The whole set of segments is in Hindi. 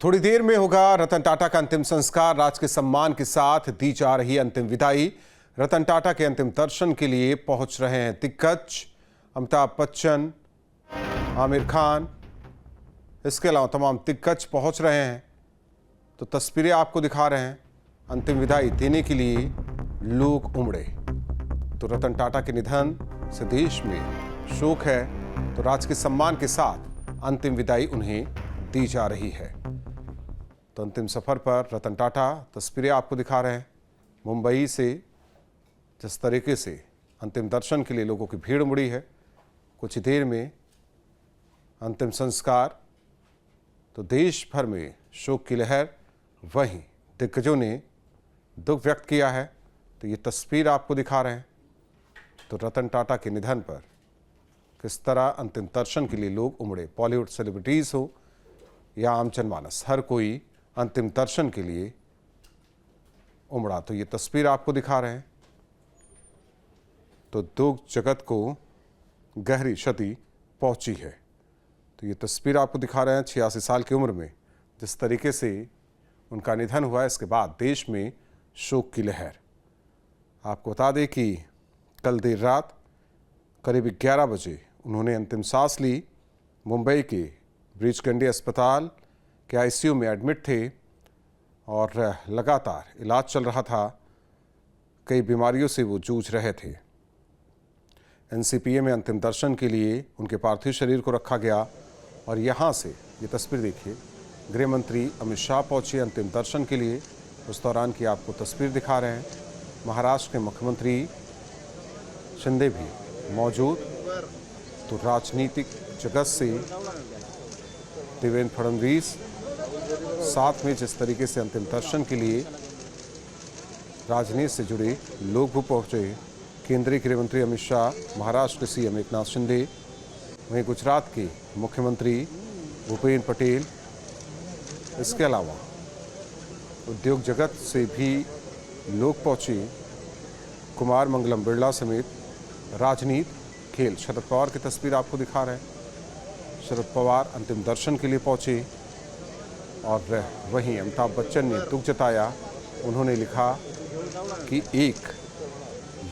थोड़ी देर में होगा रतन टाटा का अंतिम संस्कार। राज के सम्मान के साथ दी जा रही अंतिम विदाई। रतन टाटा के अंतिम दर्शन के लिए पहुंच रहे हैं दिग्गज अमिताभ बच्चन, आमिर खान, इसके अलावा तमाम दिग्गज पहुंच रहे हैं। तो तस्वीरें आपको दिखा रहे हैं। अंतिम विदाई देने के लिए लोग उमड़े। तो रतन टाटा के निधन से देश में शोक है, तो राज के सम्मान के साथ अंतिम विदाई उन्हें दी जा रही है। तो अंतिम सफर पर रतन टाटा, तस्वीरें आपको दिखा रहे हैं। मुंबई से जिस तरीके से अंतिम दर्शन के लिए लोगों की भीड़ उमड़ी है, कुछ ही देर में अंतिम संस्कार। तो देश भर में शोक की लहर, वहीं दिग्गजों ने दुख व्यक्त किया है। तो ये तस्वीर आपको दिखा रहे हैं। तो रतन टाटा के निधन पर किस तरह अंतिम दर्शन के लिए लोग उमड़े। बॉलीवुड सेलिब्रिटीज हो या आम जनमानस, हर कोई अंतिम दर्शन के लिए उमड़ा। तो ये तस्वीर आपको दिखा रहे हैं। तो दुख जगत को गहरी क्षति पहुंची है। तो ये तस्वीर आपको दिखा रहे हैं। 86 साल की उम्र में जिस तरीके से उनका निधन हुआ है, इसके बाद देश में शोक की लहर। आपको बता दें कि कल देर रात करीब 11 बजे उन्होंने अंतिम सांस ली। मुंबई के ब्रीच कैंडी अस्पताल के आईसीयू में एडमिट थे और लगातार इलाज चल रहा था। कई बीमारियों से वो जूझ रहे थे। एनसीपीए में अंतिम दर्शन के लिए उनके पार्थिव शरीर को रखा गया और यहाँ से ये तस्वीर देखिए, गृह मंत्री अमित शाह पहुंचे अंतिम दर्शन के लिए। उस दौरान की आपको तस्वीर दिखा रहे हैं। महाराष्ट्र के मुख्यमंत्री शिंदे भी मौजूद। तो राजनीतिक जगत से देवेंद्र फडणवीस, साथ में जिस तरीके से अंतिम दर्शन के लिए राजनीति से जुड़े लोग भी पहुंचे। केंद्रीय गृह मंत्री अमित शाह, महाराष्ट्र के सीएम एकनाथ शिंदे, वहीं गुजरात के मुख्यमंत्री भूपेन्द्र पटेल, इसके अलावा उद्योग जगत से भी लोग पहुंचे। कुमार मंगलम बिरला समेत राजनीति, खेल, शरद पवार की तस्वीर आपको दिखा रहे हैं। शरद पवार अंतिम दर्शन के लिए पहुंचे और वहीं अमिताभ बच्चन ने दुख जताया। उन्होंने लिखा कि एक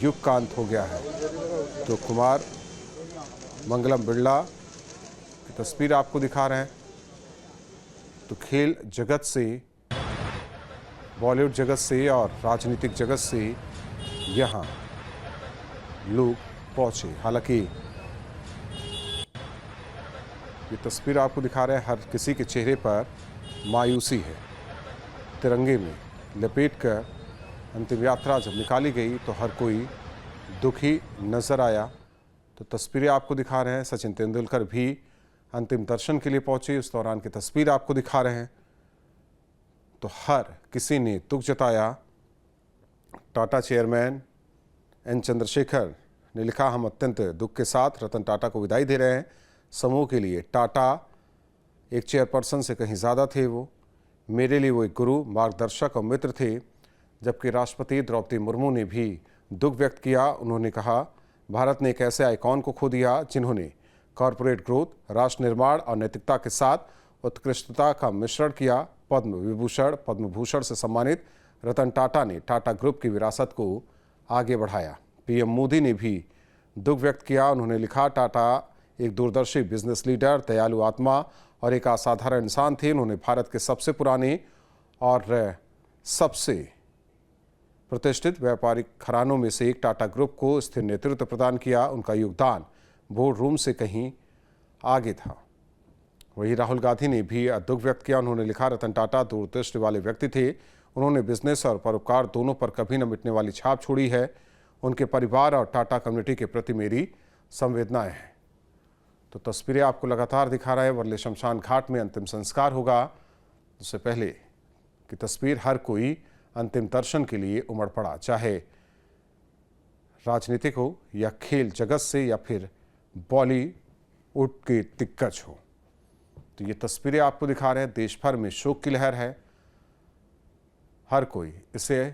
युग का अंत हो गया है। तो कुमार मंगलम बिरला की तस्वीर आपको दिखा रहे हैं। तो खेल जगत से, बॉलीवुड जगत से और राजनीतिक जगत से यहाँ लोग पहुंचे। हालांकि ये तस्वीर आपको दिखा रहे हैं। हर किसी के चेहरे पर मायूसी है। तिरंगे में लपेटकर अंतिम यात्रा जब निकाली गई तो हर कोई दुखी नजर आया। तो तस्वीरें आपको दिखा रहे हैं। सचिन तेंदुलकर भी अंतिम दर्शन के लिए पहुंचे। उस दौरान की तस्वीर आपको दिखा रहे हैं। तो हर किसी ने दुख जताया। टाटा चेयरमैन एन चंद्रशेखर ने लिखा, हम अत्यंत दुख के साथ रतन टाटा को विदाई दे रहे हैं। समूह के लिए टाटा एक चेयरपर्सन से कहीं ज़्यादा थे। वो मेरे लिए वो एक गुरु, मार्गदर्शक और मित्र थे। जबकि राष्ट्रपति द्रौपदी मुर्मू ने भी दुख व्यक्त किया। उन्होंने कहा, भारत ने एक ऐसे आइकॉन को खो दिया जिन्होंने कॉरपोरेट ग्रोथ, राष्ट्र निर्माण और नैतिकता के साथ उत्कृष्टता का मिश्रण किया। पद्म विभूषण, पद्म भूषण से सम्मानित रतन टाटा ने टाटा ग्रुप की विरासत को आगे बढ़ाया। पीएम मोदी ने भी दुख व्यक्त किया। उन्होंने लिखा, टाटा एक दूरदर्शी बिजनेस लीडर, दयालु आत्मा और एक असाधारण इंसान थे। उन्होंने भारत के सबसे पुराने और सबसे प्रतिष्ठित व्यापारिक घरानों में से एक टाटा ग्रुप को स्थिर नेतृत्व प्रदान किया। उनका योगदान बोर्ड रूम से कहीं आगे था। वहीं राहुल गांधी ने भी दुख व्यक्त किया। उन्होंने लिखा, रतन टाटा दूरदृष्टि वाले व्यक्ति थे। उन्होंने बिजनेस और परोपकार दोनों पर कभी न मिटने वाली छाप छोड़ी है। उनके परिवार और टाटा कम्युनिटी के प्रति मेरी संवेदनाएं हैं। तो तस्वीरें आपको लगातार दिखा रहा है। वर्ली शमशान घाट में अंतिम संस्कार होगा। उससे पहले की तस्वीर, हर कोई अंतिम दर्शन के लिए उमड़ पड़ा, चाहे राजनीतिक हो या खेल जगत से या फिर बॉलीवुड के दिग्गज हो। तो ये तस्वीरें आपको दिखा रहे हैं। देश भर में शोक की लहर है। हर कोई इसे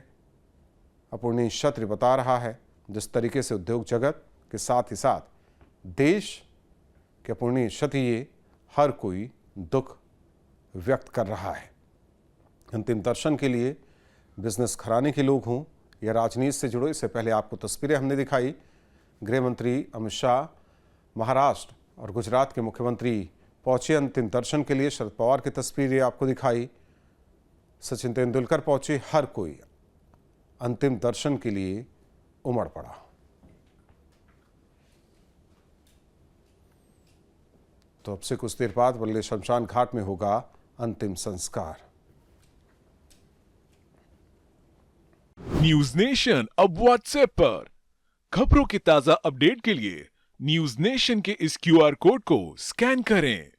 अपूर्णीय क्षति बता रहा है। जिस तरीके से उद्योग जगत के साथ ही साथ देश की अपूर्णीय क्षति, ये हर कोई दुख व्यक्त कर रहा है। अंतिम दर्शन के लिए बिजनेस घराने के लोग हों या राजनीति से जुड़े, इससे पहले आपको तस्वीरें हमने दिखाई। गृह मंत्री अमित शाह, महाराष्ट्र और गुजरात के मुख्यमंत्री पहुंचे अंतिम दर्शन के लिए। शरद पवार की तस्वीरें आपको दिखाई। सचिन तेंदुलकर पहुंचे। हर कोई अंतिम दर्शन के लिए उमड़ पड़ा। तो अब से कुछ देर बाद बल्ले शमशान घाट में होगा अंतिम संस्कार। न्यूज नेशन अब व्हाट्सएप पर खबरों के ताजा अपडेट के लिए न्यूज नेशन के इस QR कोड को स्कैन करें।